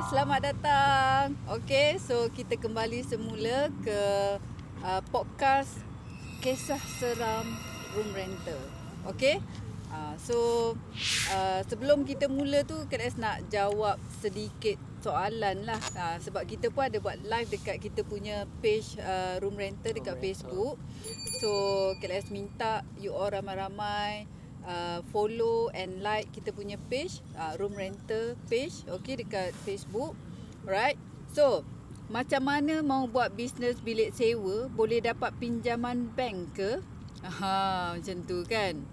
selamat datang. Okey, so kita kembali semula ke podcast Kisah Seram Room Rental. Okey. Sebelum kita mula tu, KS nak jawab sedikit soalan lah. Sebab kita pun ada buat live dekat kita punya page Room Rental dekat Facebook. So KS minta you all ramai-ramai follow and like kita punya page, Room Rental page, okay, dekat Facebook. Alright. So, macam mana mau buat bisnes bilik sewa, boleh dapat pinjaman bank ke? Macam tu kan.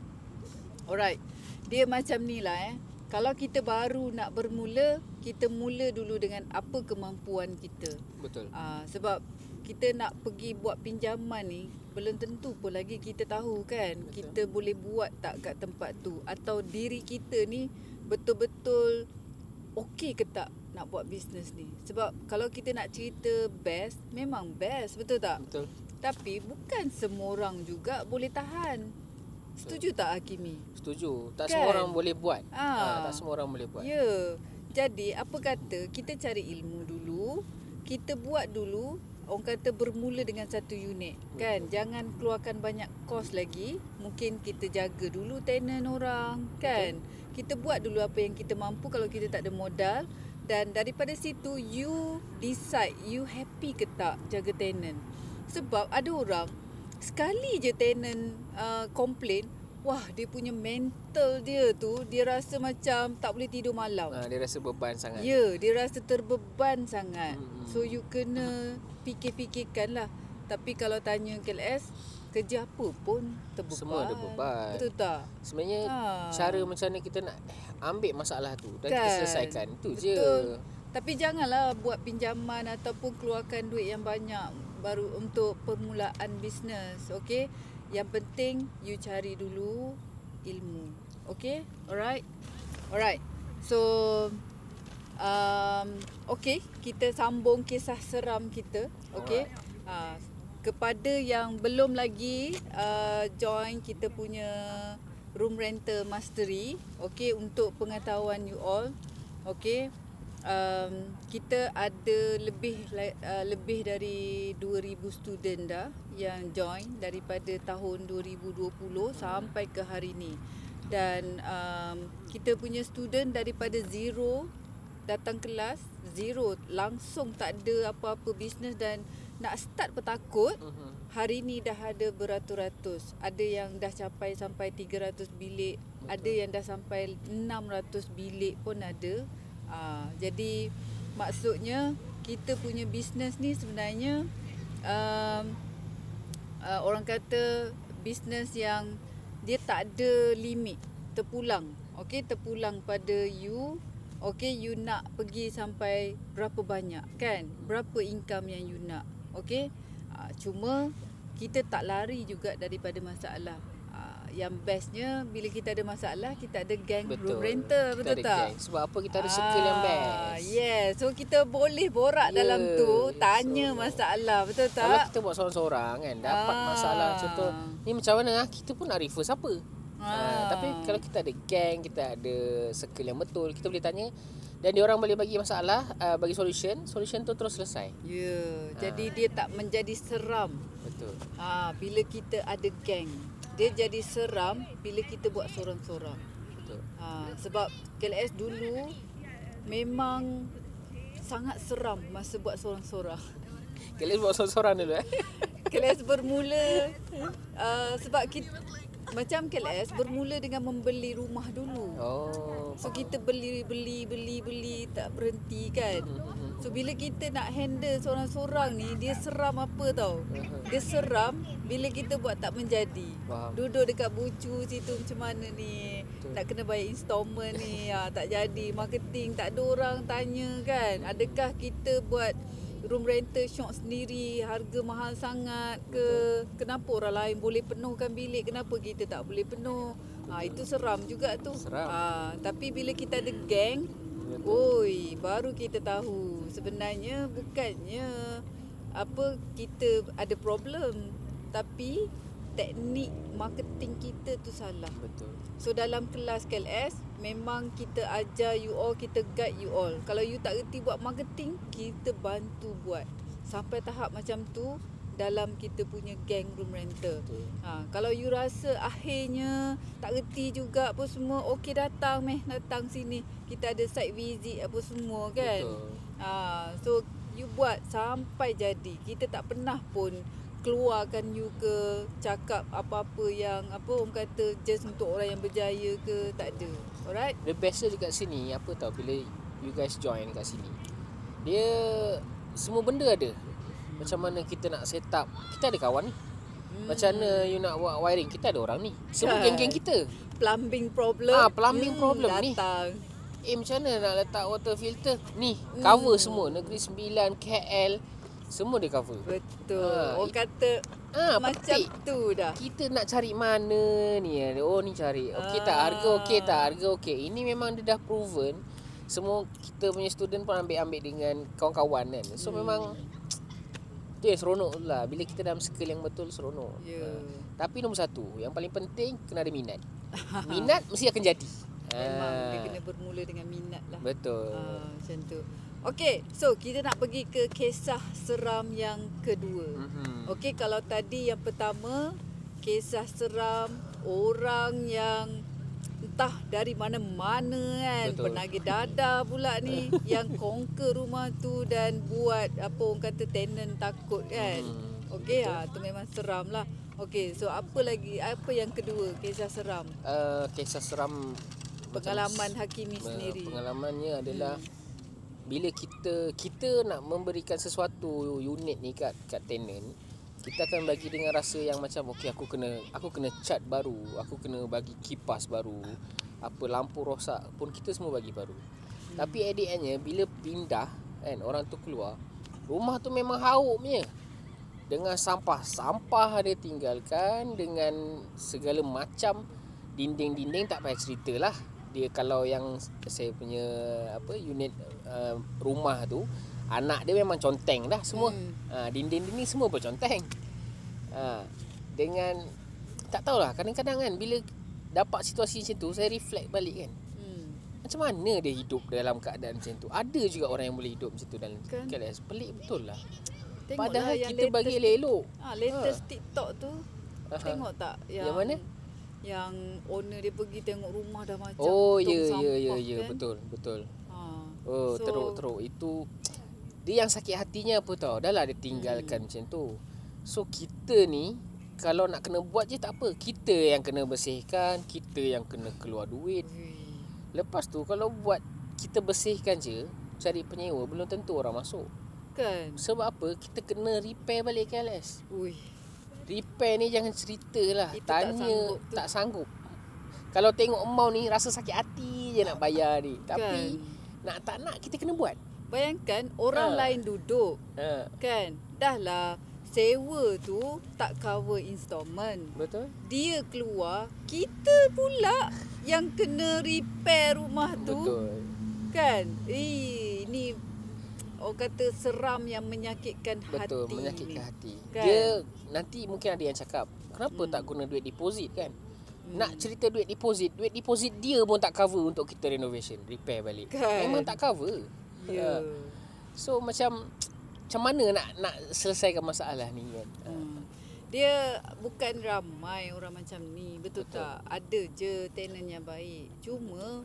Alright. Dia macam ni lah Kalau kita baru nak bermula, kita mula dulu dengan apa kemampuan kita. Betul. Sebab kita nak pergi buat pinjaman ni, belum tentu pun lagi kita tahu kan. Betul. Kita boleh buat tak kat tempat tu, atau diri kita ni betul-betul okey ke tak nak buat bisnes ni. Sebab kalau kita nak cerita best, memang best, betul tak? Betul. Tapi bukan semua orang juga boleh tahan. Setuju tak Hakimi? Setuju. Tak kan? Semua orang boleh buat. Tak semua orang boleh buat. Ya. Jadi apa kata kita cari ilmu dulu, kita buat dulu. Orang kata bermula dengan satu unit kan. Jangan keluarkan banyak kos lagi. Mungkin kita jaga dulu tenant orang kan. Kita buat dulu apa yang kita mampu kalau kita tak ada modal. Dan daripada situ you decide you happy ke tak jaga tenant. Sebab ada orang sekali je tenant complain, wah, dia punya mental dia tu, dia rasa macam tak boleh tidur malam. Dia rasa beban sangat. Ya, dia rasa terbeban sangat. So you kena fikir-fikirkan lah. Tapi kalau tanya KLS, kerja apa pun terbeban. Semua ada beban. Betul tak? Sebenarnya cara macam mana kita nak ambil masalah tu dan kan? kita selesaikan. Itu je. Tapi janganlah buat pinjaman ataupun keluarkan duit yang banyak baru untuk permulaan bisnes. Okay? Yang penting you cari dulu ilmu. Okay? Alright? So okay, kita sambung kisah seram kita. Okay? Kepada yang belum lagi join kita punya Room Rental Mastery, okay, untuk pengetahuan you all, okay, kita ada lebih dari 2,000 student dah yang join daripada tahun 2020 sampai ke hari ni. Dan kita punya student daripada zero datang kelas, zero, langsung tak ada apa-apa bisnes dan nak start pun takut. Hari ni dah ada beratus-ratus. Ada yang dah capai sampai 300 bilik. Betul. Ada yang dah sampai 600 bilik pun ada. Jadi maksudnya kita punya bisnes ni sebenarnya orang kata bisnes yang dia tak ada limit, terpulang. Okey, terpulang pada you. Okey, you nak pergi sampai berapa banyak kan? Berapa income yang you nak? Okey. Cuma kita tak lari juga daripada masalah. Yang bestnya bila kita ada masalah, kita ada gang room rental, betul tak? Gang. Sebab apa, kita ada circle yang best. Yeah, so kita boleh borak dalam tu, tanya masalah, betul tak? Kalau kita buat seorang-seorang kan, dapat masalah contoh, ni macam mana kita pun nak refer siapa? Tapi kalau kita ada gang, kita ada circle yang betul, kita boleh tanya dan dia orang boleh bagi masalah, bagi solution tu terus selesai. Ya, jadi dia tak menjadi seram. Betul. Bila kita ada gang, dia jadi seram bila kita buat sorang-sorang. Betul. Sebab KLS dulu memang sangat seram masa buat sorang-sorang. KLS buat sorang-sorang dulu KLS bermula sebab kita macam KLS bermula dengan membeli rumah dulu. So kita beli tak berhenti kan. So bila kita nak handle sorang-sorang ni, dia seram apa tau. Dia seram bila kita buat tak menjadi. Duduk dekat bucu situ macam mana ni. Nak kena bayar installment ni, tak jadi. Marketing tak ada orang tanya kan. Adakah kita buat room rental shop sendiri harga mahal sangat ke? Kenapa orang lain boleh penuhkan bilik, kenapa kita tak boleh penuh? Itu seram juga tu. Tapi bila kita ada gang, baru kita tahu sebenarnya bukannya apa kita ada problem, tapi teknik marketing kita tu salah. Betul. So dalam kelas KLS memang kita ajar you all, kita guide you all. Kalau you tak reti buat marketing, kita bantu buat. Sampai tahap macam tu dalam kita punya gang room rental. Kalau you rasa akhirnya tak reti juga apa semua, okey datang sini. Kita ada site visit apa semua kan. Betul. So you buat sampai jadi. Kita tak pernah pun keluarkan you ke cakap apa-apa yang apa orang kata just untuk orang yang berjaya ke, tak ada. Alright? The best dekat sini apa tau, bila you guys join kat sini, dia semua benda ada. Macam mana kita nak set up, kita ada kawan ni. Macam mana you nak buat wiring, kita ada orang ni. Semua geng-geng kita. Plumbing problem. Plumbing problem datang. ni. Macam mana nak letak water filter? Ni, cover semua. Negeri Sembilan, KL, semua dia cover. Betul. Orang kata macam petik. tu dah. Kita nak cari mana ni. Oh ni cari. Okey tak? Harga okey tak? Harga okey. Ini memang dia dah proven. Semua kita punya student pun ambil dengan kawan-kawan kan. So memang tu yang seronok lah. Bila kita dalam circle yang betul, seronok. Tapi nombor satu, yang paling penting kena ada minat. Minat mesti akan jadi. Memang dia kena bermula dengan minat lah. Betul. Macam tu. Okey, so kita nak pergi ke kisah seram yang kedua. Okey, kalau tadi yang pertama, kisah seram orang yang entah dari mana-mana kan. Betul. Penagih dadah pula ni yang conquer rumah tu dan buat apa orang kata tenant takut kan. Okey, tu memang seram lah. Okey, so apa lagi? Apa yang kedua, kisah seram? Kisah seram Pengalaman Hakimi sendiri. Pengalamannya adalah bila kita nak memberikan sesuatu unit ni kat tenant, kita akan bagi dengan rasa yang macam okey, aku kena cat baru, aku kena bagi kipas baru, apa lampu rosak pun kita semua bagi baru. Tapi at the end-nya bila pindah kan, orang tu keluar, rumah tu memang hauk punya. Dengan sampah dia tinggalkan, dengan segala macam dinding-dinding tak payah ceritalah. Dia kalau yang saya punya unit rumah tu, anak dia memang conteng dah semua. Dinding-dinding semua berconteng. Dengan tak tahulah, kadang-kadang kan bila dapat situasi macam tu, saya reflect balik kan. Macam mana dia hidup dalam keadaan macam tu? Ada juga orang yang boleh hidup macam tu dalam KLS. Pelik betul lah. Tengoklah padahal kita bagi elok-elok. Latest TikTok tu. Tengok tak yang mana? Yang owner dia pergi tengok rumah dah macam ya, betul. So, teruk. Itu dia yang sakit hatinya apa tau. Dah lah dia tinggalkan macam tu. So kita ni kalau nak kena buat je tak apa. Kita yang kena bersihkan, kita yang kena keluar duit. Lepas tu kalau buat kita bersihkan je, cari penyewa, belum tentu orang masuk. Kan? Sebab apa? Kita kena repair balik KLS. Repair ni jangan cerita lah. Itu tanya tak sanggup. Kalau tengok amount ni rasa sakit hati je nak bayar ni. Tapi nak tak nak kita kena buat. Bayangkan orang lain duduk. Kan? Dah lah sewa tu tak cover installment. Betul. Dia keluar, kita pula yang kena repair rumah tu. Betul. Kan? Ini orang kata seram yang menyakitkan hati. Betul, menyakitkan hati. Kan? Dia nanti mungkin ada yang cakap, kenapa tak guna duit deposit kan? Nak cerita duit deposit dia pun tak cover untuk kita renovation, repair balik. Kan? Memang tak cover. So macam mana nak selesaikan masalah ni kan? Dia bukan ramai orang macam ni, betul tak? Ada je tenant yang baik. Cuma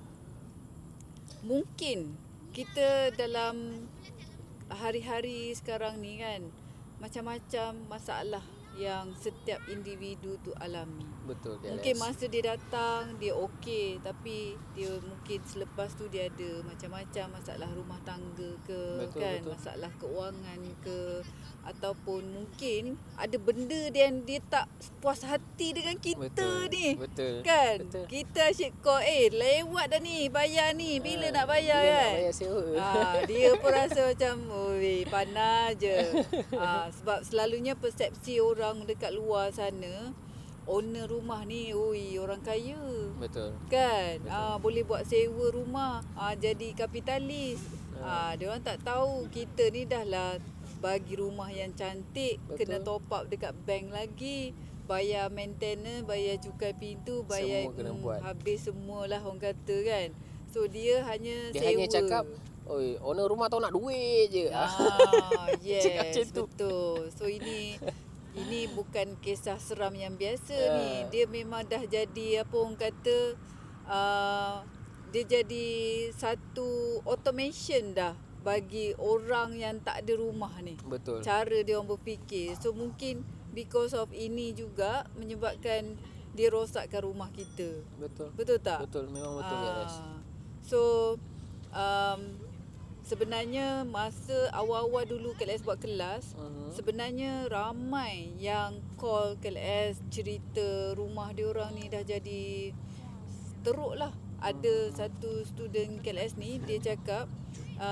mungkin kita dalam hari-hari sekarang ni kan, macam-macam masalah yang setiap individu tu alami. Betul. Mungkin masa dia datang dia okey, tapi dia mungkin selepas tu dia ada macam-macam masalah rumah tangga ke, betul. Masalah keuangan ke, ataupun mungkin ada benda yang dia tak puas hati dengan kita ni. Betul. Kan? Betul. Kita asyik call, lewat dah ni, bayar ni, bila nak bayar bila kan? Nak bayar sewa. Dia pun rasa macam, panas je. Sebab selalunya persepsi orang dekat luar sana, owner rumah ni, orang kaya. Betul. Kan? Boleh buat sewa rumah, jadi kapitalis. Dia orang tak tahu kita ni dah lah bagi rumah yang cantik, kena top up dekat bank lagi. bayar maintenance, bayar cukai pintu, bayar Semua kena buat. habis semualah orang kata kan. So dia hanya Dia sewa. hanya cakap, oi, owner rumah tahu nak duit je. Yes, Cakap macam tu. betul. So ini bukan kisah seram yang biasa ni. Dia memang dah jadi apa orang kata dia jadi satu automation dah bagi orang yang tak ada rumah ni. Betul. Cara dia orang berfikir. So mungkin because of ini juga menyebabkan dia rosakkan rumah kita. Betul. Betul tak? Betul, memang betul guys. So sebenarnya masa awal-awal dulu KLS buat kelas, sebenarnya ramai yang call KLS cerita rumah dia orang ni dah jadi teruk lah. Ada satu student KLS ni, dia cakap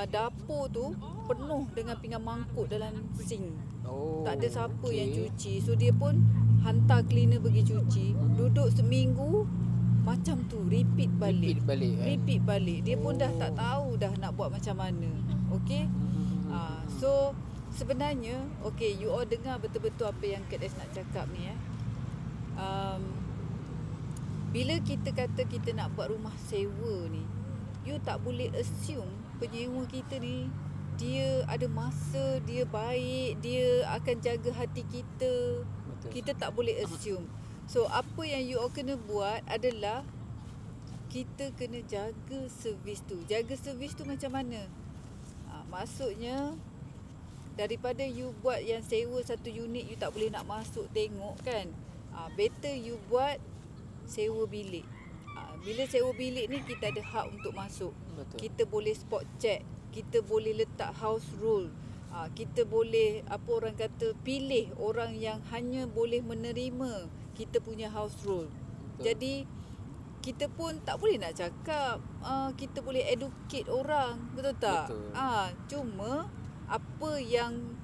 dapur tu penuh dengan pinggan mangkuk dalam sink. Tak ada siapa yang cuci. So dia pun hantar cleaner pergi cuci. Duduk seminggu macam tu, repeat balik. Repeat balik. Dia pun dah tak tahu dah nak buat macam mana. Okay. So sebenarnya okay, you all dengar betul-betul apa yang KLS nak cakap ni. Bila kita kata kita nak buat rumah sewa ni, you tak boleh assume penyewa kita ni dia ada masa, dia baik, dia akan jaga hati kita. Betul. Kita tak boleh assume. So apa yang you all kena buat adalah kita kena jaga servis tu. Jaga servis tu macam mana? Maksudnya daripada you buat yang sewa satu unit, you tak boleh nak masuk tengok kan. Better you buat sewa bilik. Bila sewa bilik ni kita ada hak untuk masuk. Betul. Kita boleh spot check, kita boleh letak house rule. Kita boleh apa orang kata pilih orang yang hanya boleh menerima kita punya house rule. Betul. Jadi kita pun tak boleh nak cakap kita boleh educate orang, betul tak? Betul. Cuma apa yang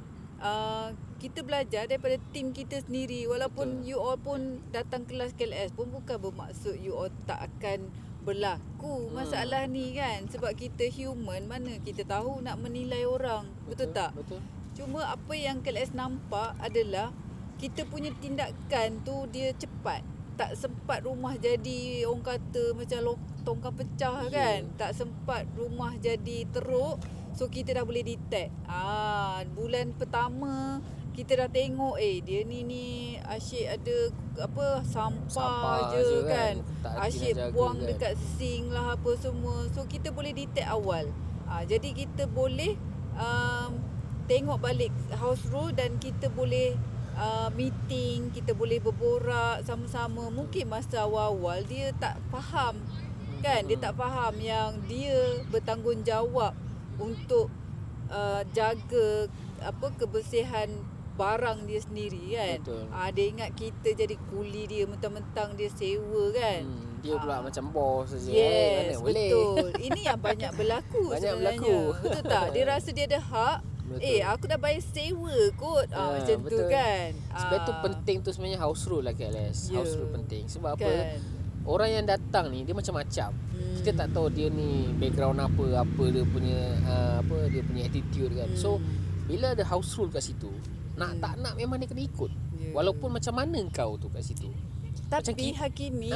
kita belajar daripada tim kita sendiri, walaupun Betul. you all pun datang kelas KLS pun bukan bermaksud you all tak akan berlaku masalah ni kan. Sebab kita human, mana kita tahu nak menilai orang, betul tak? Betul. Cuma apa yang KLS nampak adalah kita punya tindakan tu dia cepat. Tak sempat rumah jadi orang kata macam tongkang pecah kan. Tak sempat rumah jadi teruk. So kita dah boleh detect. Bulan pertama kita dah tengok dia ni asyik ada apa sampah je kan. Asyik buang kan dekat sink lah apa semua. So kita boleh detect awal. Jadi kita boleh tengok balik house rule dan kita boleh meeting, kita boleh berborak sama-sama. Mungkin masa awal-awal dia tak faham kan, dia tak faham yang dia bertanggungjawab untuk jaga apa kebersihan barang dia sendiri kan. Dia ingat kita jadi kuli dia, mentang-mentang dia sewa kan. Dia pula macam bos saja. Yes, betul. Ini yang banyak berlaku banyak sebenarnya. berlaku. Betul tak? Dia rasa dia ada hak. Betul. Aku dah bayar sewa kot. Macam betul. tu kan. Sebab tu penting tu sebenarnya house rule lah KLS. House rule penting. Sebab apa? Orang yang datang ni dia macam-macam. Kita tak tahu dia ni background apa dia punya dia punya attitude kan. So bila ada house rule kat situ, nak tak nak memang dia kena ikut. Walaupun macam mana kau tu kat situ. Tapi Hakimi,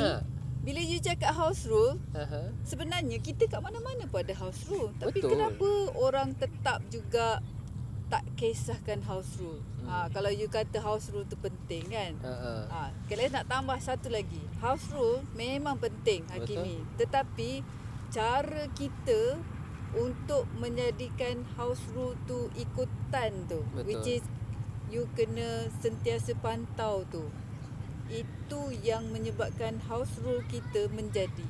bila you cakap house rule, sebenarnya kita kat mana-mana pun ada house rule. Tapi kenapa orang tetap juga tak kisahkan house rule? Kalau you kata house rule tu penting kan. Kalau nak tambah satu lagi, house rule memang penting Hakimi. Tetapi cara kita untuk menjadikan house rule tu ikutan tu, which is you kena sentiasa pantau tu. Itu yang menyebabkan house rule kita menjadi.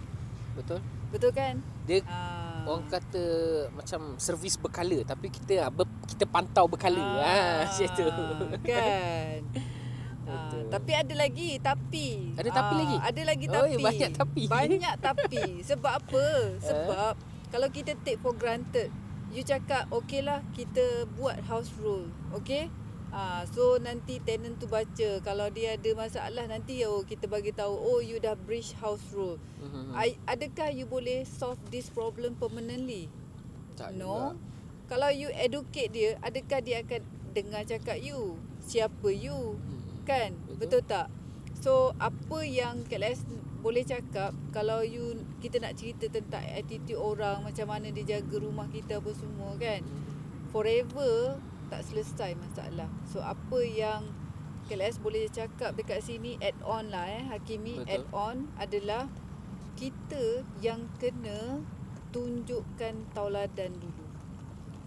Betul kan? Dia orang kata macam servis berkala, tapi kita pantau berkala. Macam tu. Kan. Tapi ada lagi tapi. Ada tapi lagi? Ada lagi tapi. Banyak tapi. Banyak tapi. Sebab apa? Sebab kalau kita take for granted, you cakap okey lah kita buat house rule. Okay? So nanti tenant tu baca, kalau dia ada masalah nanti kita bagi tahu you dah breach house rule. Adakah you boleh solve this problem permanently? Tak no. Juga. Kalau you educate dia, adakah dia akan dengar cakap you? Siapa you? Kan? Betul tak? So apa yang KLS boleh cakap, kalau kita nak cerita tentang attitude orang, macam mana dia jaga rumah kita apa semua kan, forever tak selesai masalah. So apa yang KLS boleh cakap dekat sini, add on lah Hakimi. Betul. Add on adalah kita yang kena tunjukkan tauladan dulu.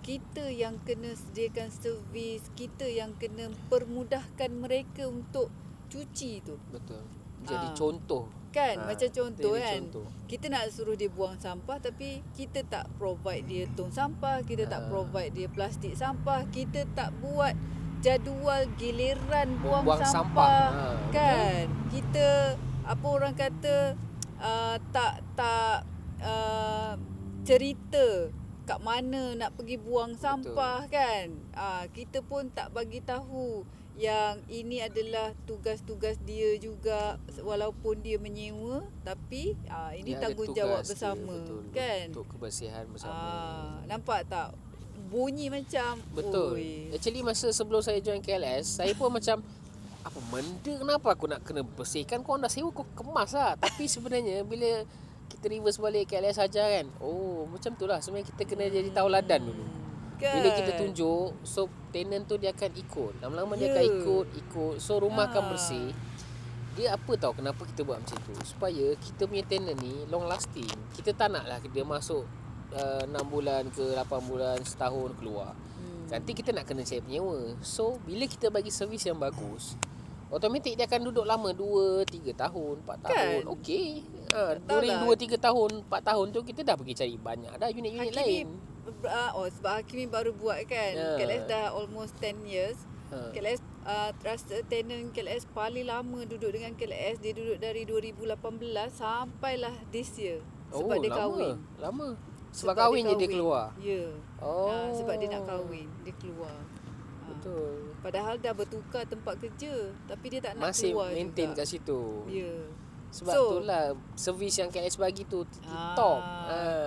Kita yang kena sediakan servis, kita yang kena permudahkan mereka untuk cuci tu. Betul. Jadi contoh. Kan, macam contoh jadi kan. contoh. Kita nak suruh dia buang sampah tapi kita tak provide dia tong sampah, kita tak provide dia plastik sampah, kita tak buat jadual giliran buang sampah. Kan. Kita apa orang kata tak cerita kat mana nak pergi buang sampah. Betul. Kan. Kita pun tak bagi tahu yang ini adalah tugas-tugas dia juga, walaupun dia menyewa tapi ini dia tanggungjawab bersama dia, betul, kan, untuk kebersihan bersama. Nampak tak bunyi macam betul. Actually masa sebelum saya join KLS, saya pun macam apa benda, kenapa aku nak kena bersihkan, kau dah sewa kau kemas lah. Tapi sebenarnya bila kita reverse balik KLS ajar kan, macam tu lah sebenarnya kita kena jadi tauladan dulu. Bila kita tunjuk, so tenant tu dia akan ikut. Lama-lama dia akan ikut. So rumah akan bersih. Dia apa tahu kenapa kita buat macam tu, supaya kita punya tenant ni long lasting. Kita tak nak lah dia masuk 6 bulan ke 8 bulan, setahun keluar. Nanti kita nak kena cari penyewa. So bila kita bagi servis yang bagus, automatik dia akan duduk lama 2, 3 tahun, 4 tahun. Okey. During 2, 3 tahun, 4 tahun tu kita dah pergi cari banyak dah unit-unit lain. Sebab Hakimi baru buat kan. KLS dah almost 10 years. KLS rasa tenant KLS paling lama duduk dengan KLS, dia duduk dari 2018 sampailah this year. Sebab dia kahwin. Lama. Sebab kahwin je dia keluar. Ya. Sebab dia nak kahwin, dia keluar. Betul. Padahal dah bertukar tempat kerja, tapi dia tak nak masih keluar maintain juga. kat situ. Ya. Sebab itulah servis yang KLS bagi tu top.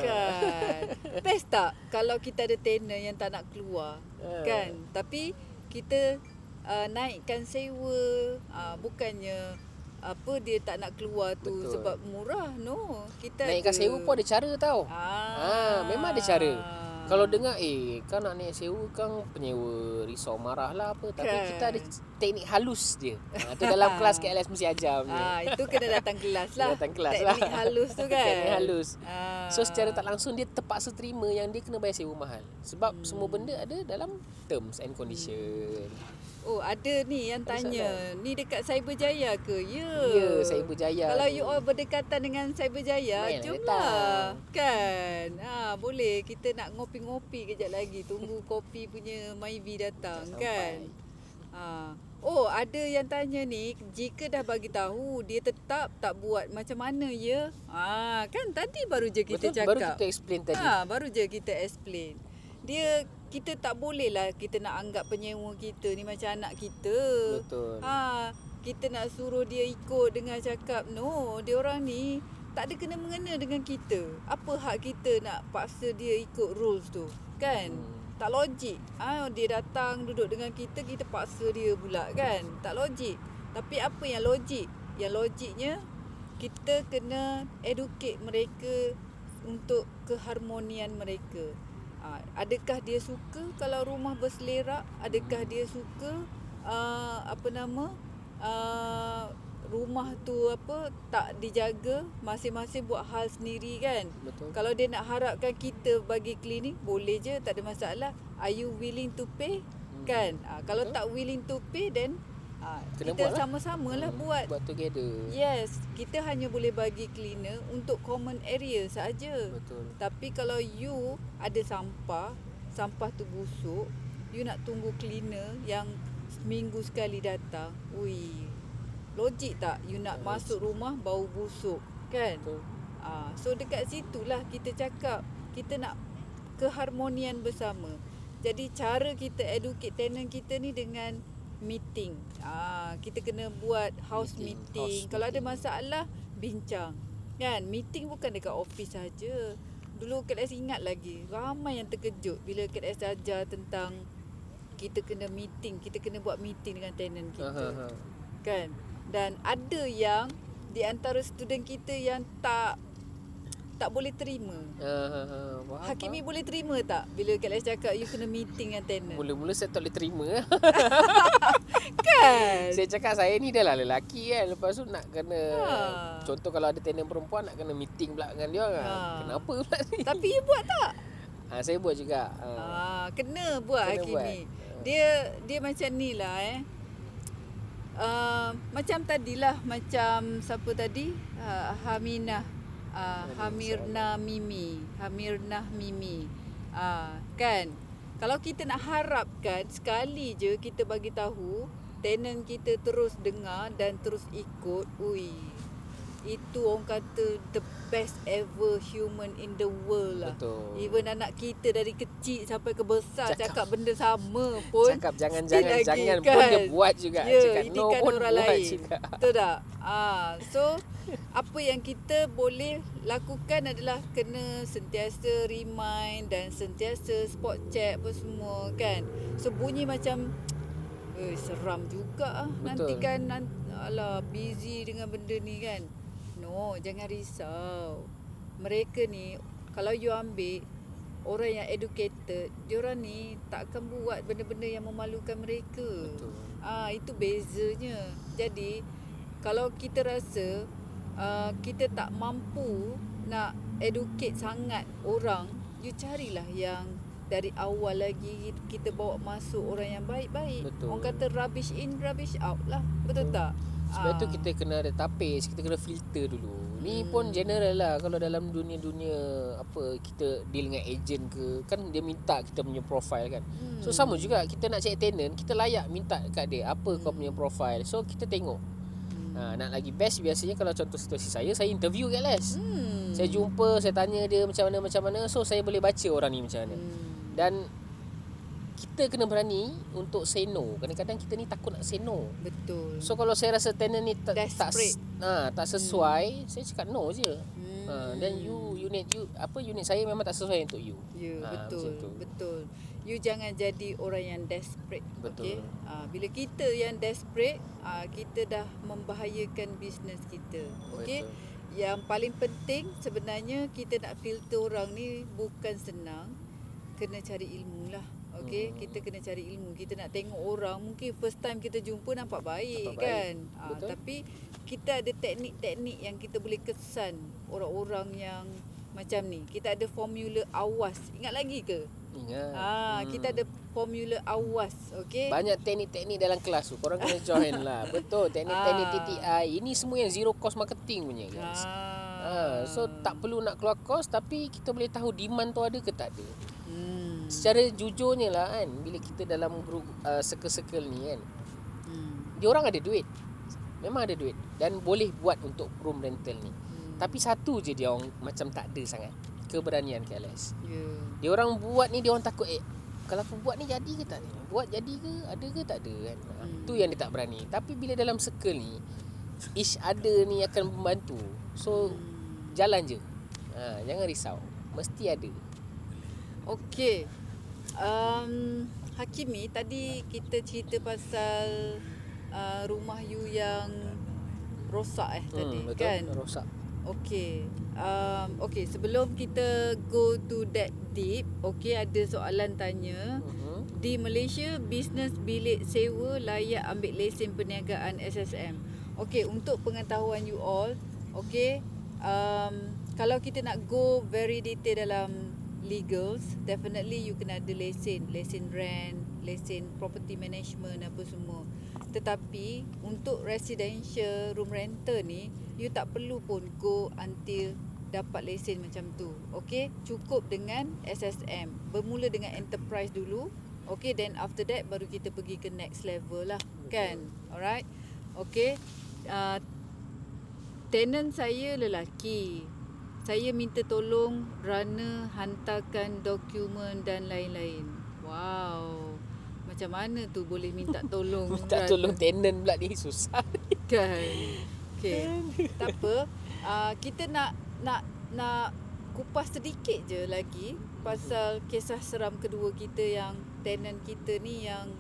Kan. Best tak kalau kita ada tenant yang tak nak keluar. Kan. Tapi kita naikkan sewa, bukannya apa dia tak nak keluar tu. Betul. Sebab murah. No, kita naikkan sewa pun ada cara tau. Memang ada cara. Kalau dengar kau nak naik sewa, kau penyewa risau marah lah apa. Tapi kita ada teknik halus dia. Tu dalam kelas KLS mesti ajar punya. Itu kena datang kelas lah. Teknik halus tu kan. Teknik halus. So secara tak langsung dia terpaksa terima yang dia kena bayar sewa mahal. Sebab semua benda ada dalam terms and condition. Ada ni yang tanya. Ni dekat Cyberjaya ke? Ya, Cyberjaya. Kalau you all berdekatan dengan Cyberjaya, jomlah. Kan? Boleh. Kita nak ngopi-ngopi kejap lagi. Tunggu kopi punya Myvi datang. Kan? Ada yang tanya ni, jika dah bagi tahu dia tetap tak buat, macam mana ya? Kan tadi baru je kita cakap. Baru kita explain tadi. Baru je kita explain. Kita tak boleh lah kita nak anggap penyewa kita ni macam anak kita. Betul. Kita nak suruh dia ikut dengan cakap, no, dia orang ni tak ada kena mengena dengan kita. Apa hak kita nak paksa dia ikut rules tu? Kan? Tak logik. Dia datang duduk dengan kita, kita paksa dia pula kan? Tak logik. Tapi apa yang logik? Yang logiknya, kita kena educate mereka untuk keharmonian mereka. Adakah dia suka kalau rumah berselerak? Adakah dia suka rumah tu tak dijaga, masing-masing buat hal sendiri kan? Betul. Kalau dia nak harapkan kita bagi cleaning, boleh je, tak ada masalah. Are you willing to pay? Kan? Kalau tak willing to pay, then kita sama-sama lah buat together. Yes, kita hanya boleh bagi cleaner untuk common area saja. Betul. Tapi kalau you ada sampah tu busuk, you nak tunggu cleaner yang seminggu sekali datang. Logik tak you nak masuk rumah bau busuk kan? Betul. So dekat situlah kita cakap kita nak keharmonian bersama. Jadi cara kita educate tenant kita ni dengan meeting. Kita kena buat house meeting. Kalau ada masalah, bincang. Kan? Meeting bukan dekat office saja. Dulu KLS ingat lagi, ramai yang terkejut bila KLS ajar tentang kita kena meeting, kita kena buat meeting dengan tenant kita. Kan? Dan ada yang di antara student kita yang tak boleh terima. Hakimi boleh terima tak bila Kak Les cakap you kena meeting dengan tenant? Mula-mula saya tak boleh terima. Kan? Saya cakap saya ni dah lah lelaki kan. Lepas tu nak kena contoh kalau ada tenant perempuan nak kena meeting pula dengan dia. Kenapa pula ni? Tapi you buat tak? Saya buat juga. Kena buat Hakimi. Dia macam ni lah macam tadilah, macam siapa tadi? Hamirnah Mimi. Kan? Kalau kita nak harapkan sekali je kita bagi tahu, tenant kita terus dengar dan terus ikut, itu orang kata the best ever human in the world lah. Betul. Even anak kita dari kecil sampai ke besar cakap benda sama pun, cakap jangan kan? pun dia buat juga. Cakap no pun orang buat lain juga. Betul tak? So apa yang kita boleh lakukan adalah kena sentiasa remind dan sentiasa spot check apa semua kan. So bunyi macam seram juga nanti kan alah busy dengan benda ni kan. No, jangan risau. Mereka ni kalau you ambil orang yang educated, diorang ni tak akan buat benda-benda yang memalukan mereka. Betul. Itu bezanya. Jadi kalau kita rasa kita tak mampu nak educate sangat orang, you carilah yang dari awal lagi kita bawa masuk orang yang baik-baik. Betul. Orang kata rubbish in, rubbish out lah. Betul tak? Sebab tu kita kena ada tapis, kita kena filter dulu. Ni pun general lah. Kalau dalam dunia-dunia apa, kita deal dengan agent ke, kan dia minta kita punya profile kan. So sama juga, kita nak cari tenant, kita layak minta kat dia apa kau punya profile. So kita tengok. Nak lagi best biasanya kalau contoh situasi saya interview kat Les. Saya jumpa, saya tanya dia macam mana. So saya boleh baca orang ni macam mana. Dan kita kena berani untuk say no. Kadang-kadang kita ni takut nak say no. Betul. So kalau saya rasa tenant ni tak sesuai, saya cakap no je. Dan unit saya memang tak sesuai untuk you. Betul. You jangan jadi orang yang desperate. Betul. Okay? Bila kita yang desperate, kita dah membahayakan bisnes kita. Okay? Betul. Yang paling penting sebenarnya kita nak filter orang ni bukan senang. Kena cari ilmu lah. Okay? Kita kena cari ilmu. Kita nak tengok orang, mungkin first time kita jumpa nampak baik kan. Tapi kita ada teknik-teknik yang kita boleh kesan orang-orang yang macam ni. Kita ada formula awas. Ingat lagi ke? Ingat. Kita ada formula awas. Okay? Banyak teknik-teknik dalam kelas tu. Korang kena join lah. Betul. Teknik-teknik TTI. Ini semua yang zero cost marketing punya guys. So tak perlu nak keluar cost, tapi kita boleh tahu demand tu ada ke tak ada. Secara jujurnya lah kan, bila kita dalam grup circle-circle ni kan, dia orang ada duit. Memang ada duit dan boleh buat untuk room rental ni. Tapi satu je dia orang macam tak ada sangat keberanian KLS. Dia orang buat ni, dia orang takut kalau aku buat ni jadi ke tak ada? Buat jadi ke? Ada ke tak ada kan? Tu yang dia tak berani. Tapi bila dalam circle ni, each other ni akan membantu. So jalan je. Jangan risau. Mesti ada. Okey. Hakimi, tadi kita cerita pasal rumah you yang rosak tadi betul, kan? Rosak. Okey. Okey, sebelum kita go to that deep, okey, ada soalan tanya. Di Malaysia, bisnes bilik sewa layak ambil lesen perniagaan SSM. Okey, untuk pengetahuan you all, okey, kalau kita nak go very detail dalam legals, definitely you kena ada lesen rent, lesen property management apa semua. Tetapi untuk residential room rental ni, you tak perlu pun go until dapat lesen macam tu. Okay, cukup dengan SSM. Bermula dengan enterprise dulu. Okay, then after that baru kita pergi ke next level lah. Kan? Alright. Okay. Tenant saya lelaki. Saya minta tolong runner hantarkan dokumen dan lain-lain. Wow. Macam mana tu boleh minta tolong? Minta tolong tenant pula ni susah. Kan. Okay. Tak apa. Kita nak kupas sedikit je lagi pasal kisah seram kedua kita yang tenant kita ni yang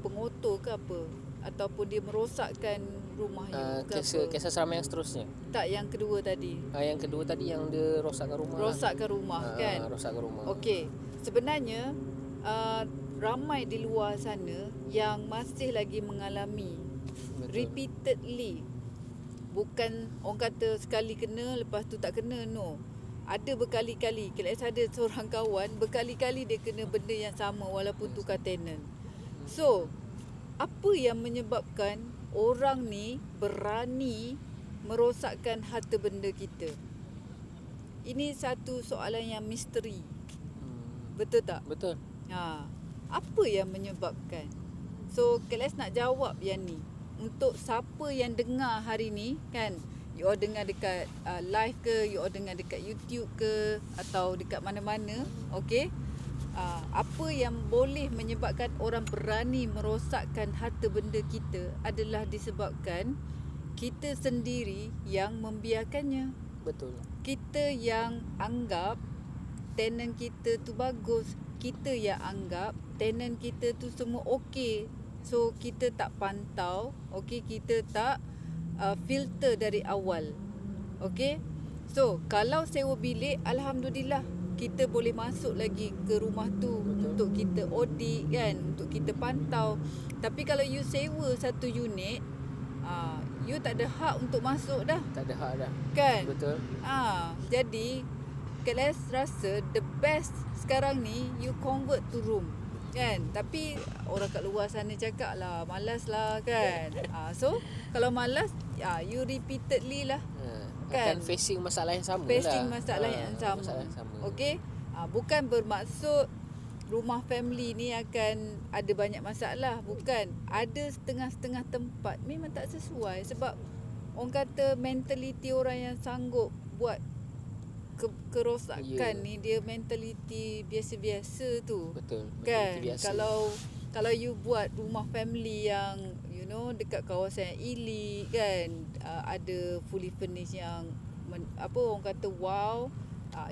pengotor ke apa? ataupun dia merosakkan rumah you ke apa? Kisah seram yang seterusnya. Tak, yang kedua tadi. Yang kedua tadi yang dia rosakkan rumah. Rosakkan rumah kan? Rosakkan rumah. Okey. Sebenarnya ramai di luar sana yang masih lagi mengalami repeatedly. Bukan orang kata sekali kena lepas tu tak kena, no. Ada berkali-kali. KLS ada seorang kawan berkali-kali dia kena benda yang sama walaupun tukar tenant. So, apa yang menyebabkan orang ni berani merosakkan harta benda kita? Ini satu soalan yang misteri. Betul tak? Betul. Apa yang menyebabkan? So, KLS nak jawab yang ni. Untuk siapa yang dengar hari ni kan, you all dengar dekat live ke, you all dengar dekat YouTube ke, atau dekat mana-mana, okey? Apa yang boleh menyebabkan orang berani merosakkan harta benda kita adalah disebabkan kita sendiri yang membiarkannya. Betul. Kita yang anggap tenant kita tu bagus, kita yang anggap tenant kita tu semua okey. So kita tak pantau, okey, kita tak filter dari awal. Okey. So kalau sewa bilik, alhamdulillah kita boleh masuk lagi ke rumah tu. Betul. Untuk kita audit kan, untuk kita pantau. Tapi kalau you sewa satu unit, you tak ada hak untuk masuk dah. Tak ada hak dah. Kan? Betul. Jadi KLS rasa the best sekarang ni you convert to room. Kan? Tapi orang kat luar sana cakap lah, malas lah kan. So kalau malas, you repeatedly lah. Kan? Akan facing masalah yang sama facing masalah yang sama. Okey. Bukan bermaksud rumah family ni akan ada banyak masalah. Bukan. Ada setengah-setengah tempat memang tak sesuai. Sebab orang kata mentaliti orang yang sanggup buat kerosakan ni, dia mentaliti biasa-biasa tu. Betul. Kan? Kalau you buat rumah family yang you know dekat kawasan yang elite kan, ada fully furnished yang orang kata wow,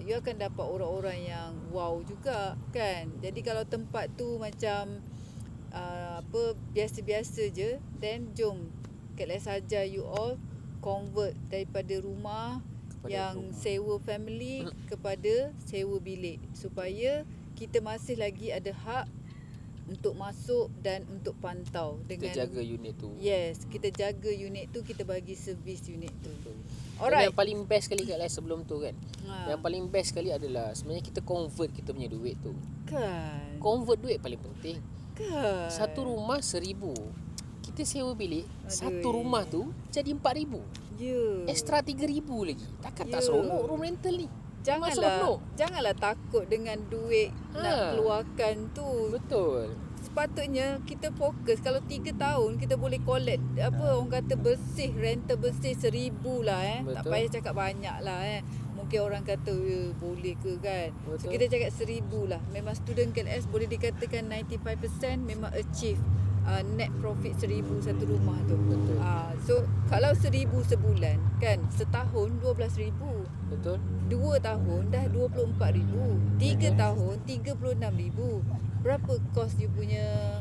you akan dapat orang-orang yang wow juga kan. Jadi kalau tempat tu macam biasa-biasa je, then jom KLS saja you all convert daripada rumah sewa family kepada sewa bilik, supaya kita masih lagi ada hak untuk masuk dan untuk pantau dengan kita jaga unit tu. Yes, kita jaga unit tu, kita bagi servis unit tu. Alright. Yang paling best sekali kat live sebelum tu kan. Yang paling best sekali adalah sebenarnya kita convert kita punya duit tu. Kan. Convert duit paling penting. Kan. Satu rumah 1,000. Kita sewa bilik, satu rumah tu jadi 4,000. Extra 3,000 lagi. Takkan tak seronok room rental ni. Janganlah takut dengan duit nak keluarkan tu. Betul. Sepatutnya kita fokus. Kalau 3 tahun kita boleh collect orang kata bersih, rental bersih 1,000 lah Tak payah cakap banyak lah Mungkin orang kata boleh ke kan. Betul. So kita cakap 1,000 lah. Memang student KLS boleh dikatakan 95% memang achieve net profit 1,000 satu rumah tu. Betul. So kalau 1,000 sebulan kan, setahun 12,000. Betul. 2 tahun dah 24,000. 3 tahun 36,000. Berapa cost you punya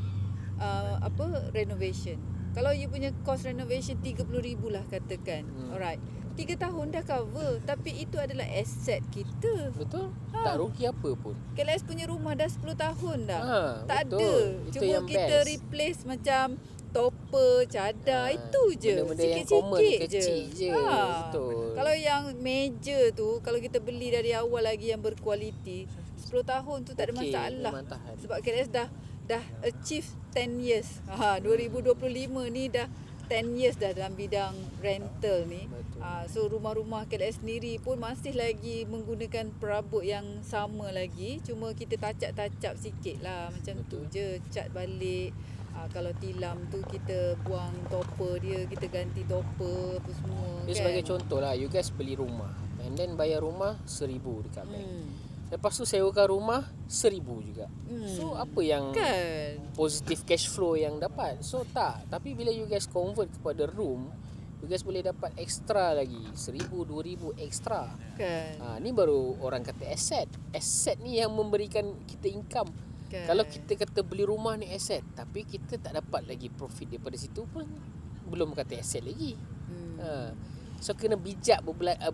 renovation? Kalau you punya cost renovation 30,000 lah katakan. Alright. 3 tahun dah cover, tapi itu adalah aset kita. Betul. Tak rugi apa pun. KLS punya rumah dah 10 tahun dah. Tak betul. ada. Itu Cuma yang kita best. replace macam topper, cadar, itu je. Benda-benda yang Sikit-sikit common, kecil je. Betul. Kalau yang major tu, kalau kita beli dari awal lagi yang berkualiti, 10 tahun tu tak ada masalah. Sebab KLS dah achieve 10 years. 2025 ni dah 10 years dah dalam bidang rental ni. So rumah-rumah KLS sendiri pun masih lagi menggunakan perabot yang sama lagi. Cuma kita tacap-tacap sikit lah. Macam tu je, cat balik. Kalau tilam tu kita buang topper dia, kita ganti topper apa semua. Dia kan? sebagai contoh lah, you guys beli rumah and then bayar rumah 1,000 dekat bank. Lepas tu sewakan rumah 1,000 juga. So apa yang positive cash flow yang dapat? So tak. Tapi bila you guys convert kepada room, you guys boleh dapat extra lagi 1,000, 2,000 extra. Kan. Ni baru orang kata aset. Aset ni yang memberikan kita income Kan. Kalau kita kata beli rumah ni aset, tapi kita tak dapat lagi profit daripada situ pun belum kata aset lagi. So kena bijak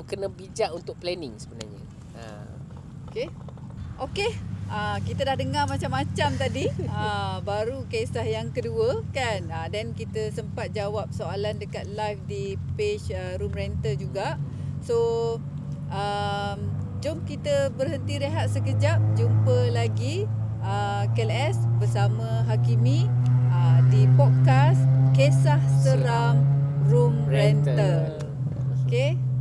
kena bijak untuk planning sebenarnya. Okey. Kita dah dengar macam-macam tadi. Baru kisah yang kedua kan. Dan kita sempat jawab soalan dekat live di page Room Renter juga. So jom kita berhenti rehat sekejap. Jumpa lagi KLS bersama Hakimi di podcast Kisah Seram Room Rental. Okey.